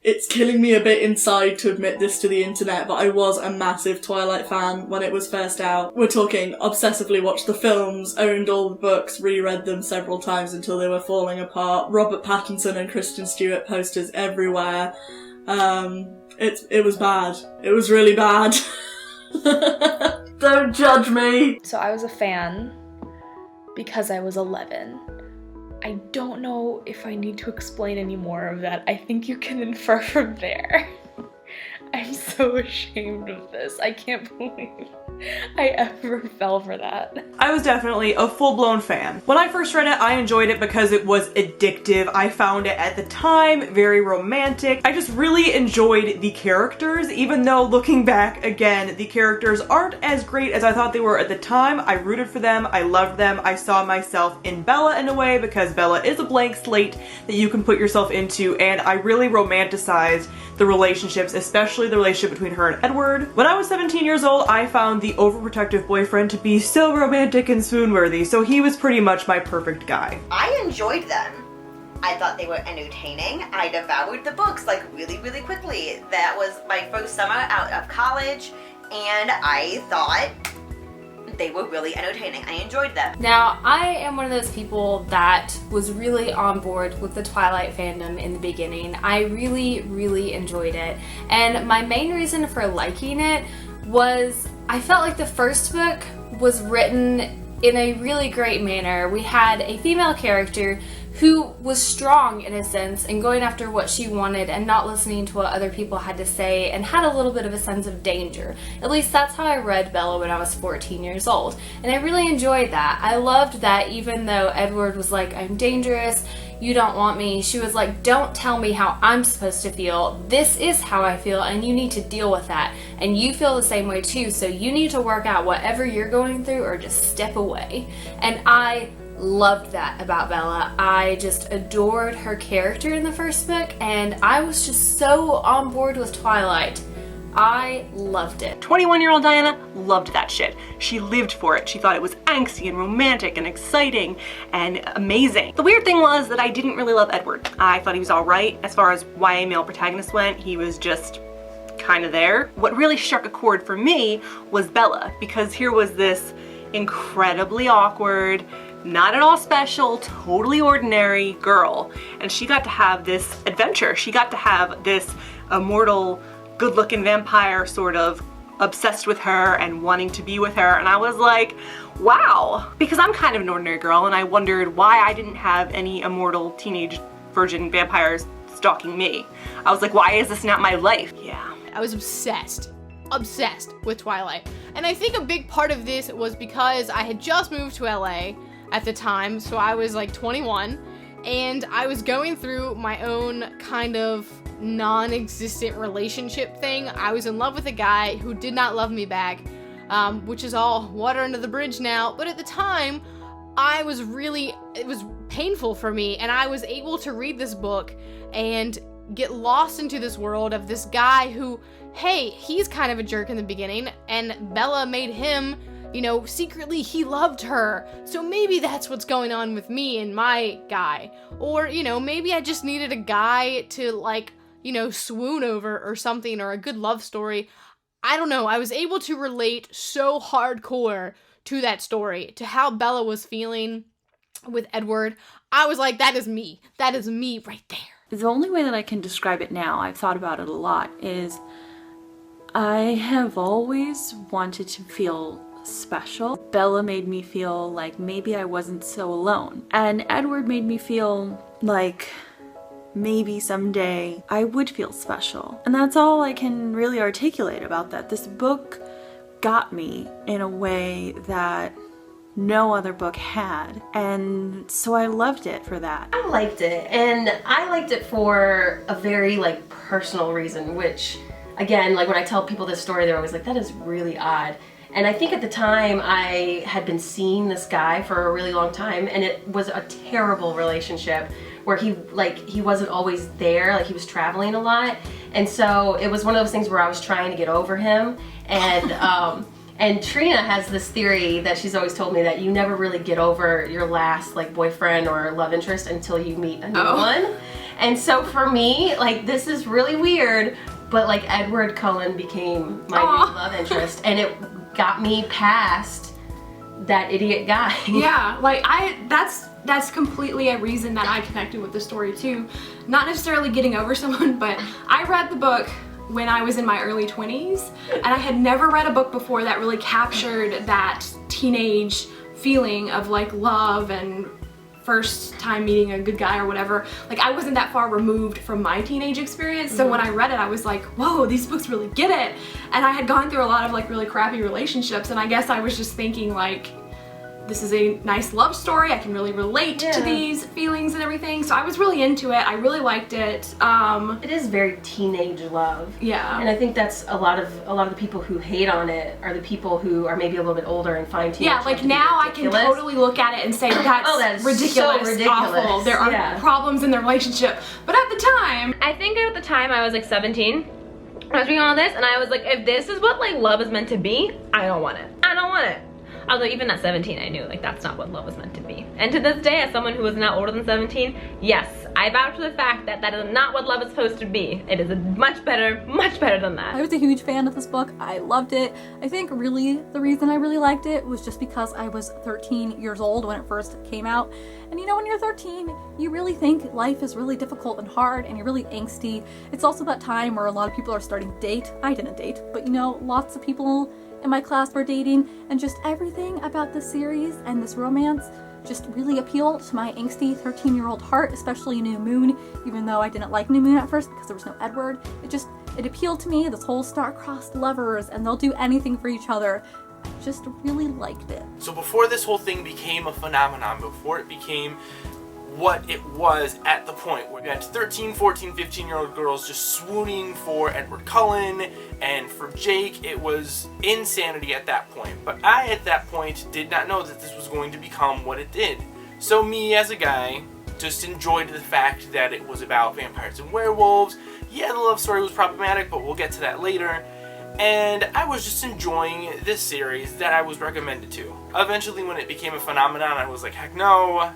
It's killing me a bit inside to admit this to the internet, but I was a massive Twilight fan when it was first out. We're talking obsessively watched the films, owned all the books, reread them several times until they were falling apart. Robert Pattinson and Kristen Stewart posters everywhere. It was bad. It was really bad. Don't judge me! So I was a fan because I was 11. I don't know if I need to explain any more of that. I think you can infer from there. I'm so ashamed of this. I can't believe I ever fell for that. I was definitely a full-blown fan. When I first read it, I enjoyed it because it was addictive. I found it at the time very romantic. I just really enjoyed the characters, even though looking back again, the characters aren't as great as I thought they were at the time. I rooted for them, I loved them, I saw myself in Bella in a way because Bella is a blank slate that you can put yourself into, and I really romanticized the relationships, especially the relationship between her and Edward. When I was 17 years old, I found the overprotective boyfriend to be so romantic and swoon-worthy, so he was pretty much my perfect guy. I enjoyed them. I thought they were entertaining. I devoured the books like really, really quickly. That was my first summer out of college, and I thought they were really entertaining. I enjoyed them. Now, I am one of those people that was really on board with the Twilight fandom in the beginning. I really, really enjoyed it. And my main reason for liking it was I felt like the first book was written in a really great manner. We had a female character who was strong in a sense and going after what she wanted and not listening to what other people had to say, and had a little bit of a sense of danger. At least that's how I read Bella when I was 14 years old. And I really enjoyed that. I loved that even though Edward was like, I'm dangerous, you don't want me, she was like, don't tell me how I'm supposed to feel. This is how I feel and you need to deal with that. And you feel the same way too, so you need to work out whatever you're going through or just step away. And I loved that about Bella. I just adored her character in the first book, and I was just so on board with Twilight. I loved it. 21-year-old Diana loved that shit. She lived for it. She thought it was angsty and romantic and exciting and amazing. The weird thing was that I didn't really love Edward. I thought he was alright. As far as YA male protagonists went, he was just kind of there. What really struck a chord for me was Bella, because here was this incredibly awkward, not at all special, totally ordinary girl, and she got to have this adventure. She got to have this immortal, good-looking vampire sort of obsessed with her and wanting to be with her, and I was like, wow. Because I'm kind of an ordinary girl, and I wondered why I didn't have any immortal teenage virgin vampires stalking me. I was like, why is this not my life? Yeah. I was obsessed with Twilight. And I think a big part of this was because I had just moved to LA at the time, so I was like 21, and I was going through my own kind of non-existent relationship thing. I was in love with a guy who did not love me back, which is all water under the bridge now, but at the time, it was painful for me, and I was able to read this book and get lost into this world of this guy who, hey, he's kind of a jerk in the beginning, and Bella made him, you know, secretly he loved her, so maybe that's what's going on with me and my guy. Or, you know, maybe I just needed a guy to, like, you know, swoon over or something, or a good love story. I don't know, I was able to relate so hardcore to that story, to how Bella was feeling with Edward. I was like, that is me right there. The only way that I can describe it now, I've thought about it a lot, is I have always wanted to feel special. Bella made me feel like maybe I wasn't so alone. And Edward made me feel like maybe someday I would feel special. And that's all I can really articulate about that. This book got me in a way that no other book had, and so I loved it for that. I liked it, and I liked it for a very like personal reason, which again, like when I tell people this story, they're always like, that is really odd. And I think at the time I had been seeing this guy for a really long time, and it was a terrible relationship where he wasn't always there, like he was traveling a lot, and so it was one of those things where I was trying to get over him, and and Trina has this theory that she's always told me, that you never really get over your last like boyfriend or love interest until you meet a new one. And so for me, like, this is really weird, but like Edward Cullen became my new love interest, and it got me past that idiot guy. Yeah, like that's completely a reason that I connected with the story too. Not necessarily getting over someone, but I read the book when I was in my early 20s, and I had never read a book before that really captured that teenage feeling of like love and first time meeting a good guy or whatever. Like, I wasn't that far removed from my teenage experience, so when I read it I was like, whoa, these books really get it. And I had gone through a lot of like really crappy relationships, and I guess I was just thinking like, this is a nice love story, I can really relate to these feelings and everything, so I was really into it. I really liked it. It is very teenage love. Yeah. And I think that's a lot of the people who hate on it are the people who are maybe a little bit older and find teenage Yeah, like now I can totally look at it and say that's ridiculous, so ridiculous, awful. There are problems in the relationship. But at the time, I think at the time I was like 17. I was reading all this and I was like, if this is what like love is meant to be, I don't want it. I don't want it. Although even at 17 I knew like that's not what love was meant to be. And to this day, as someone who is now older than 17, yes, I vouch for the fact that that is not what love is supposed to be. It is much better than that. I was a huge fan of this book. I loved it. I think really the reason I really liked it was just because I was 13 years old when it first came out. And you know, when you're 13, you really think life is really difficult and hard and you're really angsty. It's also that time where a lot of people are starting to date. I didn't date, but you know, lots of people in my class were dating, and just everything about this series and this romance just really appealed to my angsty 13-year-old heart, especially New Moon, even though I didn't like New Moon at first because there was no Edward. It appealed to me, this whole star-crossed lovers, and they'll do anything for each other. I just really liked it. So before this whole thing became a phenomenon, before it became what it was at the point where you had 13, 14, 15-year-old girls just swooning for Edward Cullen, and for Jake, it was insanity at that point. But I, at that point, did not know that this was going to become what it did. So me, as a guy, just enjoyed the fact that it was about vampires and werewolves. Yeah, the love story was problematic, but we'll get to that later. And I was just enjoying this series that I was recommended to. Eventually, when it became a phenomenon, I was like, heck no,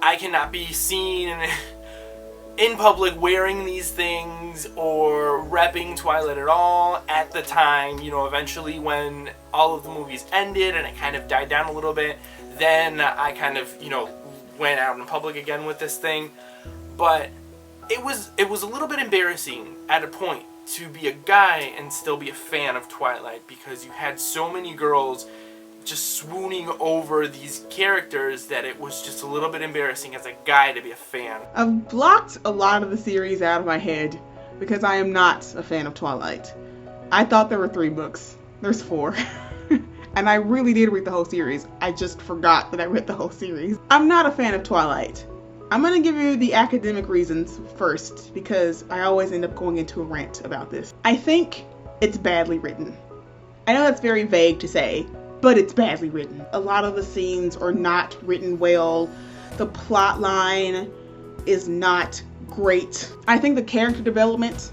I cannot be seen in public wearing these things or repping Twilight at all. At the time, you know, eventually when all of the movies ended and it kind of died down a little bit, then I kind of, you know, went out in public again with this thing. But it was a little bit embarrassing at a point to be a guy and still be a fan of Twilight, because you had so many girls just swooning over these characters that it was just a little bit embarrassing as a guy to be a fan. I've blocked a lot of the series out of my head because I am not a fan of Twilight. I thought there were 3 books. There's 4. And I really did read the whole series. I just forgot that I read the whole series. I'm not a fan of Twilight. I'm gonna give you the academic reasons first, because I always end up going into a rant about this. I think it's badly written. I know that's very vague to say, but it's badly written. A lot of the scenes are not written well. The plot line is not great. I think the character development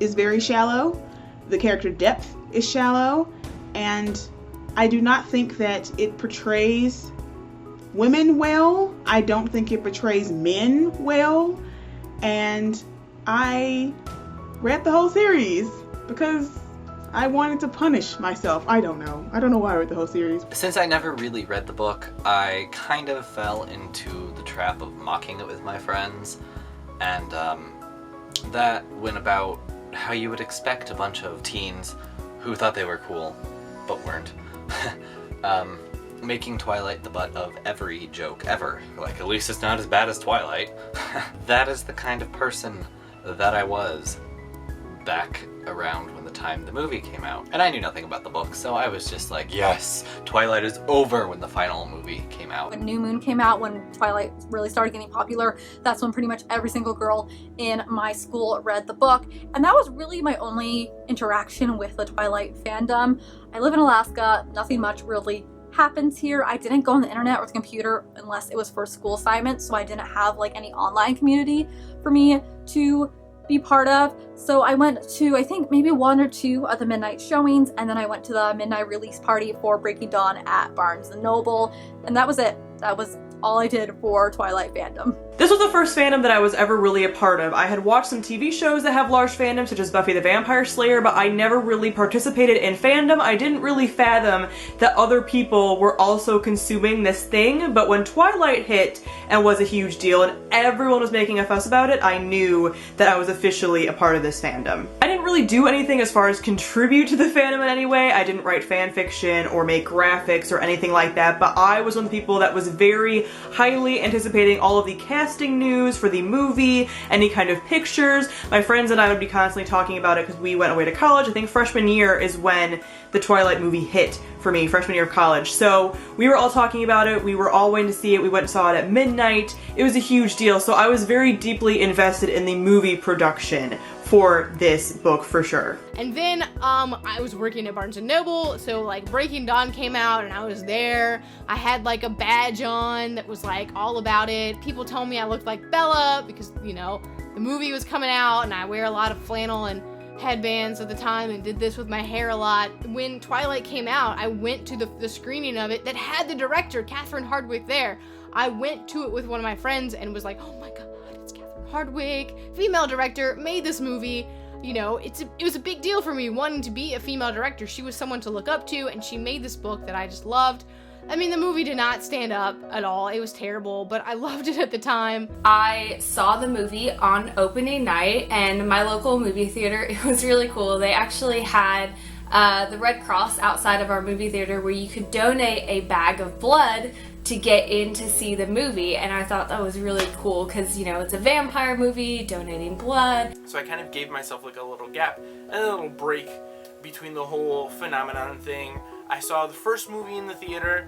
is very shallow. The character depth is shallow. And I do not think that it portrays women well. I don't think it portrays men well. And I read the whole series because I wanted to punish myself. I don't know why I read the whole series. Since I never really read the book, I kind of fell into the trap of mocking it with my friends, and that went about how you would expect a bunch of teens who thought they were cool, but weren't, making Twilight the butt of every joke ever. Like, at least it's not as bad as Twilight. That is the kind of person that I was back around when the time the movie came out. And I knew nothing about the book, so I was just like, yes, Twilight is over when the final movie came out. When New Moon came out, when Twilight really started getting popular, that's when pretty much every single girl in my school read the book. And that was really my only interaction with the Twilight fandom. I live in Alaska, nothing much really happens here. I didn't go on the internet or the computer unless it was for school assignments, so I didn't have like any online community for me to be part of. So I went to, I think, maybe 1 or 2 of the midnight showings, and then I went to the midnight release party for Breaking Dawn at Barnes & Noble, and that was it. that was all I did for Twilight fandom. This was the first fandom that I was ever really a part of. I had watched some TV shows that have large fandoms, such as Buffy the Vampire Slayer, but I never really participated in fandom. I didn't really fathom that other people were also consuming this thing, but when Twilight hit and was a huge deal and everyone was making a fuss about it, I knew that I was officially a part of this fandom. I didn't really do anything as far as contribute to the fandom in any way. I didn't write fan fiction or make graphics or anything like that, but I was one of the people that was very highly anticipating all of the casting news for the movie, any kind of pictures. My friends and I would be constantly talking about it because we went away to college. I think freshman year is when the Twilight movie hit for me, freshman year of college. So we were all talking about it, we were all waiting to see it, we went and saw it at midnight. It was a huge deal, so I was very deeply invested in the movie production for this book for sure. And then I was working at Barnes & Noble, so like Breaking Dawn came out and I was there. I had like a badge on that was like all about it. People told me I looked like Bella because, you know, the movie was coming out and I wear a lot of flannel and headbands at the time and did this with my hair a lot. When Twilight came out, I went to the screening of it that had the director, Catherine Hardwicke, there. I went to it with one of my friends and was like, oh my god, it's Catherine Hardwicke, female director, made this movie. You know, it was a big deal for me wanting to be a female director. She was someone to look up to and she made this book that I just loved. I mean, the movie did not stand up at all. It was terrible, but I loved it at the time. I saw the movie on opening night and my local movie theater, it was really cool. They actually had the Red Cross outside of our movie theater where you could donate a bag of blood to get in to see the movie, and I thought that was really cool because, you know, it's a vampire movie, donating blood. So I kind of gave myself like a little gap and a little break between the whole phenomenon thing. I saw the first movie in the theater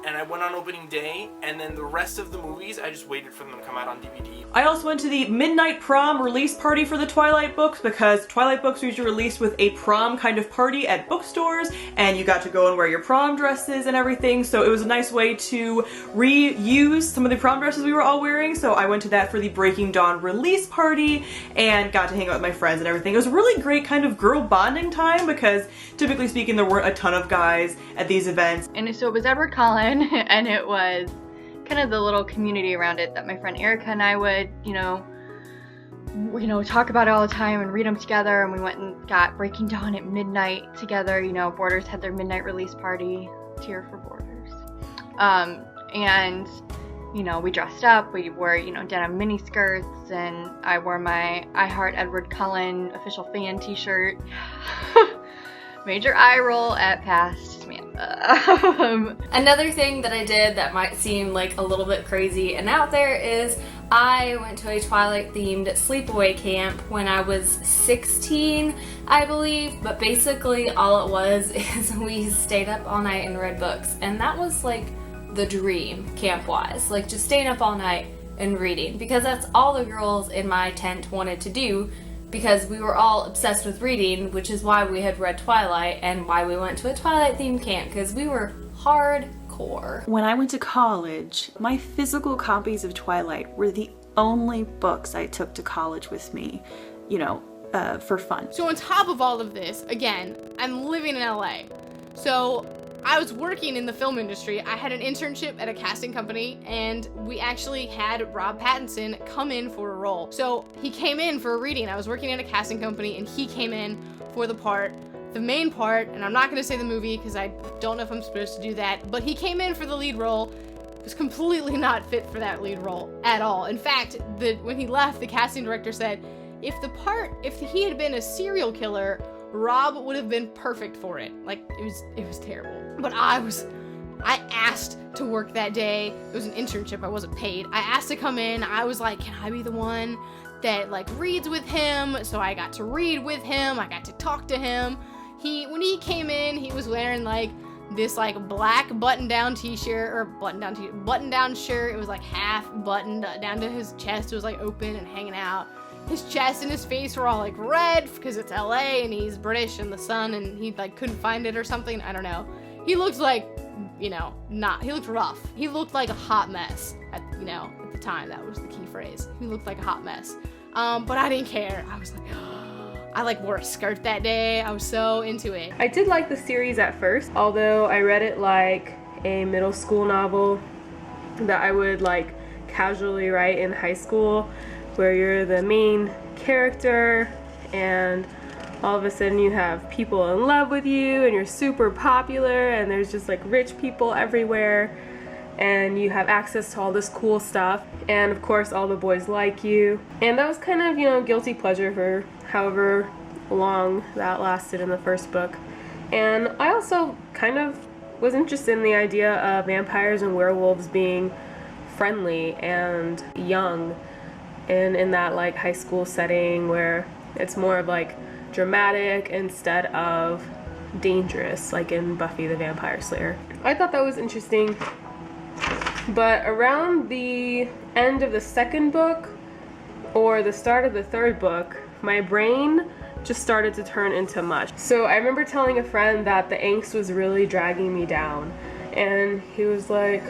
and I went on opening day, and then the rest of the movies I just waited for them to come out on DVD. I also went to the midnight prom release party for the Twilight books because Twilight books were usually released with a prom kind of party at bookstores and you got to go and wear your prom dresses and everything, so it was a nice way to reuse some of the prom dresses we were all wearing. So I went to that for the Breaking Dawn release party and got to hang out with my friends and everything. It was a really great kind of girl bonding time because typically speaking there weren't a ton of guys at these events. And so it was Edward Cullen and it was kind of the little community around it that my friend Erica and I would, you know, talk about it all the time and read them together, and we went and got Breaking Dawn at midnight together. You know, Borders had their midnight release party, cheer for Borders. And, you know, we dressed up, we wore, you know, denim mini skirts, and I wore my I Heart Edward Cullen official fan t-shirt. Major eye roll at past Samantha. Another thing that I did that might seem like a little bit crazy and out there is I went to a Twilight themed sleepaway camp when I was 16, I believe, but basically all it was is we stayed up all night and read books, and that was like the dream camp-wise, like just staying up all night and reading, because that's all the girls in my tent wanted to do, because we were all obsessed with reading, which is why we had read Twilight and why we went to a Twilight themed camp, because we were hardcore. When I went to college, my physical copies of Twilight were the only books I took to college with me, you know, for fun. So on top of all of this, again, I'm living in LA. So I was working in the film industry. I had an internship at a casting company, and we actually had Rob Pattinson come in for a role. So he came in for a reading. I was working at a casting company, and he came in for the part, the main part, and I'm not gonna say the movie because I don't know if I'm supposed to do that, but he came in for the lead role. Was completely not fit for that lead role at all. In fact, when he left, the casting director said, if he had been a serial killer, Rob would have been perfect for it. Like, it was terrible. But I asked to work that day. It was an internship, I wasn't paid. I asked to come in. I was like, can I be the one that like reads with him? So I got to read with him. I got to talk to him. When he came in, he was wearing like this like black button-down t-shirt, or button-down shirt. It was like half buttoned down to his chest. It was like open and hanging out. His chest and his face were all like red because it's LA and he's British in the sun, and he like couldn't find it or something. I don't know. He looked like, you know, he looked rough. He looked like a hot mess at the time. That was the key phrase. He looked like a hot mess. But I didn't care. I was like, I like wore a skirt that day. I was so into it. I did like the series at first, although I read it like a middle school novel. that I would like casually write in high school, where you're the main character and all of a sudden you have people in love with you and you're super popular and there's just like rich people everywhere and you have access to all this cool stuff, and of course all the boys like you. And that was kind of, you know, guilty pleasure for however long that lasted in the first book. And I also kind of was interested in the idea of vampires and werewolves being friendly and young, and in that like high school setting where it's more of like dramatic instead of dangerous, like in Buffy the Vampire Slayer. I thought that was interesting. But around the end of the second book or the start of the third book, my brain just started to turn into mush. So I remember telling a friend that the angst was really dragging me down, and he was like,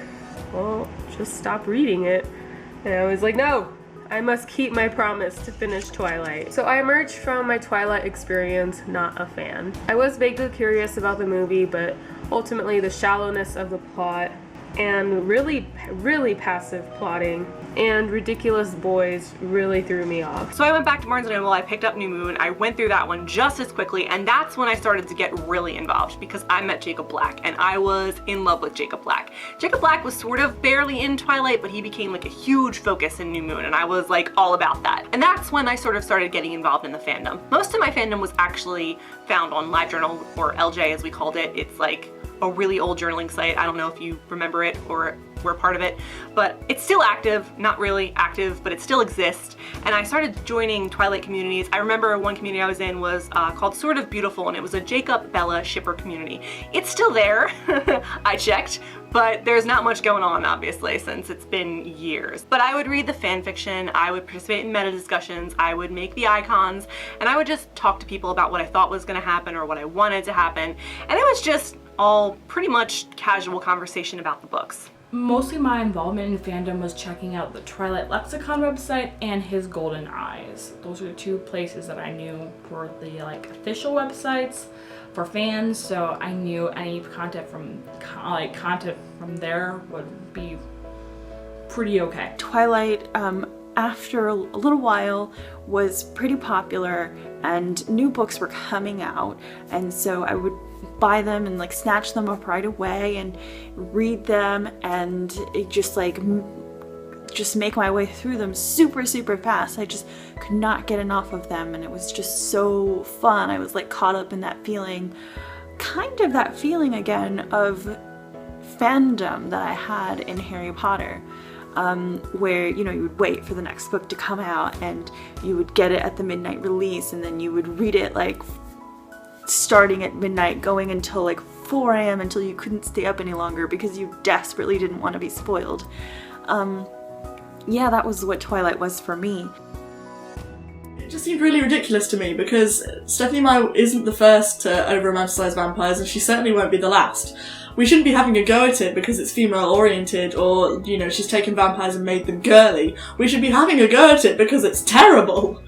well, just stop reading it. And I was like, no, I must keep my promise to finish Twilight. So I emerged from my Twilight experience not a fan. I was vaguely curious about the movie, but ultimately the shallowness of the plot and really passive plotting and ridiculous boys really threw me off. So I went back to Barnes & Noble, I picked up New Moon, I went through that one just as quickly, and that's when I started to get really involved because I met Jacob Black and I was in love with Jacob Black. Jacob Black was sort of barely in Twilight, but he became like a huge focus in New Moon and I was like all about that. And that's when I sort of started getting involved in the fandom. Most of my fandom was actually found on LiveJournal, or LJ as we called it. It's like a really old journaling site. I don't know if you remember it or were part of it, but it's still active, not really active, but it still exists. And I started joining Twilight communities. I remember one community I was in was called Sort of Beautiful, and it was a Jacob Bella shipper community. It's still there, I checked, but there's not much going on obviously since it's been years. But I would read the fan fiction, I would participate in meta discussions, I would make the icons, and I would just talk to people about what I thought was gonna happen or what I wanted to happen. And it was just all pretty much casual conversation about the books. Mostly my involvement in fandom was checking out the Twilight Lexicon website and his Golden Eyes. Those are the two places that I knew were the like official websites for fans, so I knew any content from there would be pretty okay. Twilight, after a little while, was pretty popular and new books were coming out, and so I would buy them and like snatch them up right away and read them and just make my way through them super fast. I just could not get enough of them and it was just so fun. I was like caught up in that feeling, kind of that feeling again of fandom that I had in Harry Potter. Where, you know, you would wait for the next book to come out and you would get it at the midnight release and then you would read it like starting at midnight going until like 4 a.m. until you couldn't stay up any longer because you desperately didn't want to be spoiled. Yeah, that was what Twilight was for me. It just seemed really ridiculous to me because Stephenie Meyer isn't the first to over-romanticize vampires and she certainly won't be the last. We shouldn't be having a go at it because it's female-oriented or, you know, she's taken vampires and made them girly. We should be having a go at it because it's terrible.